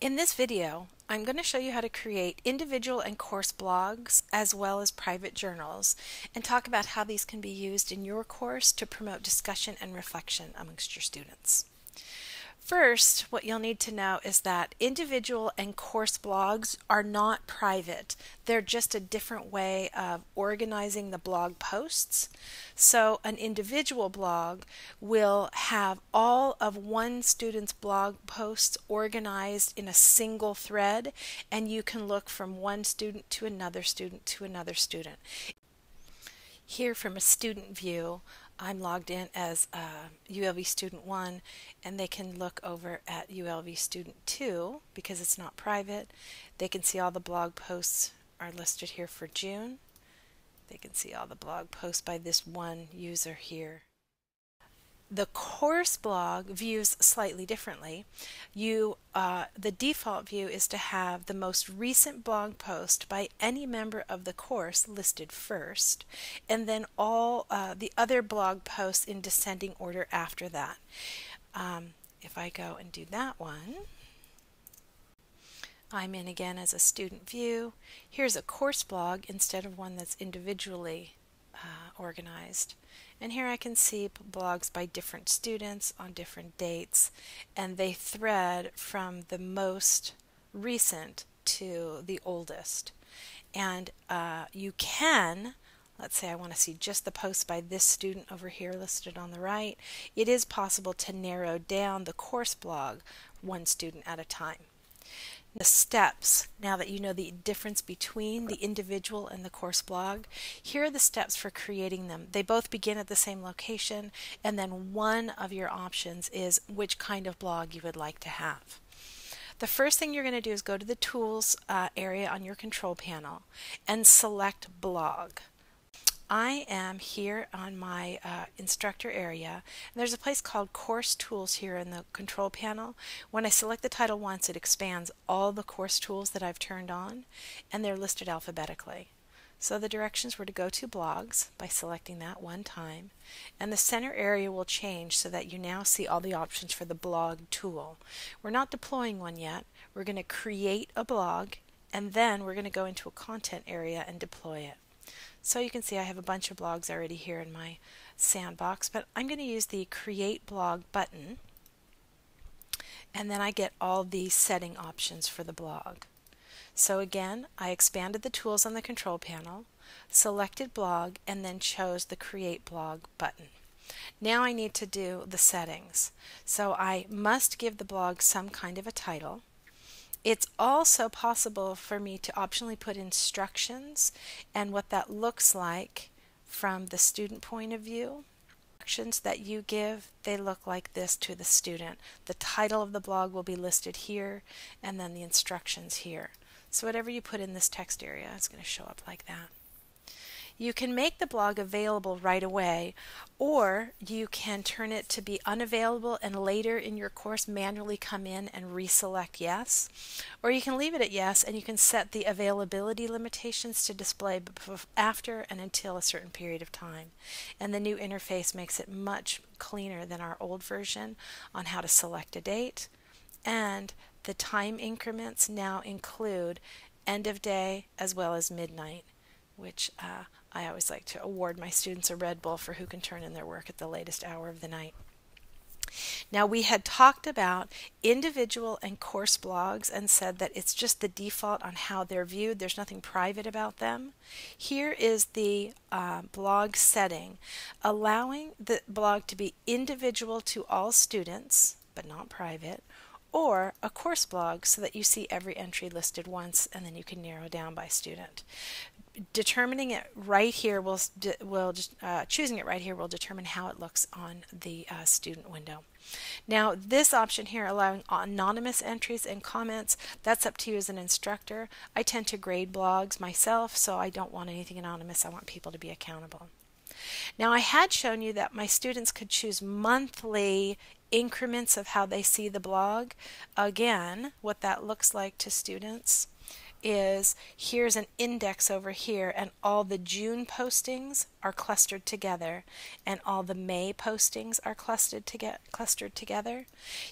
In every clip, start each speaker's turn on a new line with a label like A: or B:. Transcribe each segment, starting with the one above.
A: In this video, I'm going to show you how to create individual and course blogs as well as private journals and talk about how these can be used in your course to promote discussion and reflection amongst your students. First, what you'll need to know is that individual and course blogs are not private. They're just a different way of organizing the blog posts. So an individual blog will have all of one student's blog posts organized in a single thread, and you can look from one student to another student to another student. Here from a student view, I'm logged in as ULV student 1, and they can look over at ULV student 2 because it's not private. They can see all the blog posts are listed here for June. They can see all the blog posts by this one user here. The course blog views slightly differently. The default view is to have the most recent blog post by any member of the course listed first, and then all the other blog posts in descending order after that. If I go and do that one, I'm in again as a student view. Here's a course blog instead of one that's individually organized. And here I can see blogs by different students on different dates, and they thread from the most recent to the oldest. And you can, let's say I want to see just the post by this student over here listed on the right, it is possible to narrow down the course blog one student at a time. The steps, now that you know the difference between the individual and the course blog, here are the steps for creating them. They both begin at the same location, and then one of your options is which kind of blog you would like to have. The first thing you're going to do is go to the Tools area on your control panel and select Blog. I am here on my instructor area, and there's a place called Course Tools here in the control panel. When I select the title once, it expands all the course tools that I've turned on, and they're listed alphabetically. So the directions were to go to Blogs by selecting that one time, and the center area will change so that you now see all the options for the blog tool. We're not deploying one yet. We're going to create a blog, and then we're going to go into a content area and deploy it. So you can see I have a bunch of blogs already here in my sandbox, but I'm going to use the Create Blog button, and then I get all the setting options for the blog. So again, I expanded the tools on the control panel, selected Blog, and then chose the Create Blog button. Now I need to do the settings. So I must give the blog some kind of a title. It's also possible for me to optionally put instructions and what that looks like from the student point of view. Instructions that you give, they look like this to the student. The title of the blog will be listed here, and then the instructions here. So whatever you put in this text area is going to show up like that. You can make the blog available right away, or you can turn it to be unavailable and later in your course manually come in and reselect yes. Or you can leave it at yes, and you can set the availability limitations to display after and until a certain period of time. And the new interface makes it much cleaner than our old version on how to select a date. And the time increments now include end of day as well as midnight, which I always like to award my students a Red Bull for who can turn in their work at the latest hour of the night. Now, we had talked about individual and course blogs and said that it's just the default on how they're viewed. There's nothing private about them. Here is the blog setting, allowing the blog to be individual to all students, but not private, or a course blog so that you see every entry listed once and then you can narrow down by student. Determining it right here choosing it right here will determine how it looks on the student window. Now, this option here, allowing anonymous entries and comments, that's up to you as an instructor. I tend to grade blogs myself, so I don't want anything anonymous. I want people to be accountable. Now, I had shown you that my students could choose monthly increments of how they see the blog. Again, what that looks like to students is here's an index over here, and all the June postings are clustered together, and all the May postings are clustered together.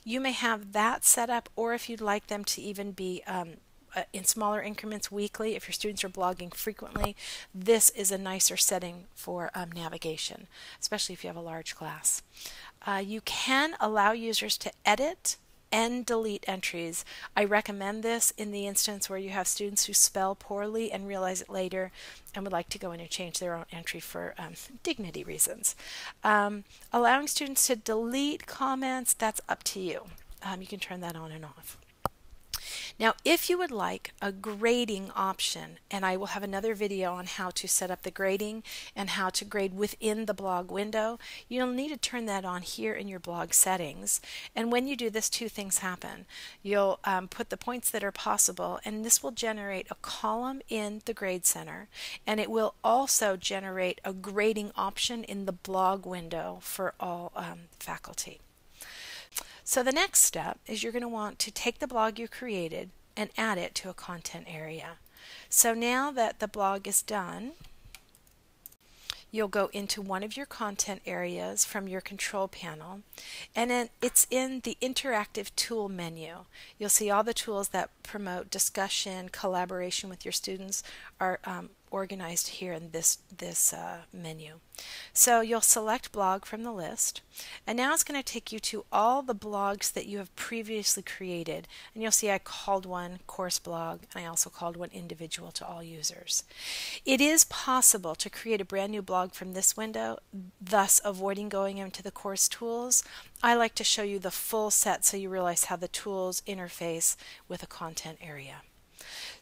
A: You may have that set up, or if you'd like them to even be in smaller increments weekly, if your students are blogging frequently, this is a nicer setting for navigation, especially if you have a large class. You can allow users to edit and delete entries. I recommend this in the instance where you have students who spell poorly and realize it later and would like to go in and change their own entry for dignity reasons. Allowing students to delete comments, that's up to you. You can turn that on and off. Now, if you would like a grading option, and I will have another video on how to set up the grading and how to grade within the blog window, you'll need to turn that on here in your blog settings. And when you do this, two things happen. You'll put the points that are possible, and this will generate a column in the Grade Center, and it will also generate a grading option in the blog window for all faculty. So the next step is you're going to want to take the blog you created and add it to a content area. So now that the blog is done, you'll go into one of your content areas from your control panel, and then it's in the interactive tool menu. You'll see all the tools that promote discussion, collaboration with your students are organized here in this menu. So you'll select blog from the list, and now it's going to take you to all the blogs that you have previously created, and you'll see I called one course blog, and I also called one individual to all users. It is possible to create a brand new blog from this window, thus avoiding going into the course tools. I like to show you the full set so you realize how the tools interface with a content area.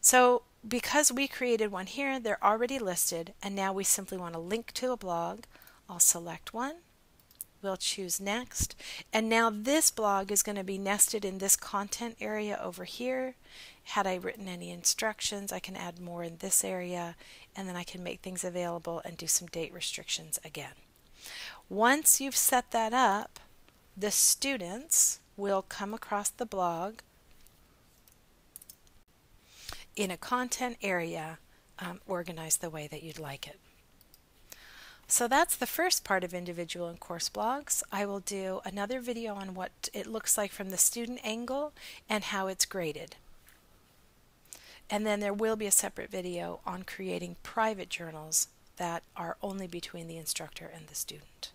A: So because we created one here, they're already listed, and now we simply want to link to a blog. I'll select one. We'll choose next, and now this blog is going to be nested in this content area over here. Had I written any instructions, I can add more in this area, and then I can make things available and do some date restrictions again. Once you've set that up, the students will come across the blog in a content area organized the way that you'd like it. So that's the first part of individual and course blogs. I will do another video on what it looks like from the student angle and how it's graded. And then there will be a separate video on creating private journals that are only between the instructor and the student.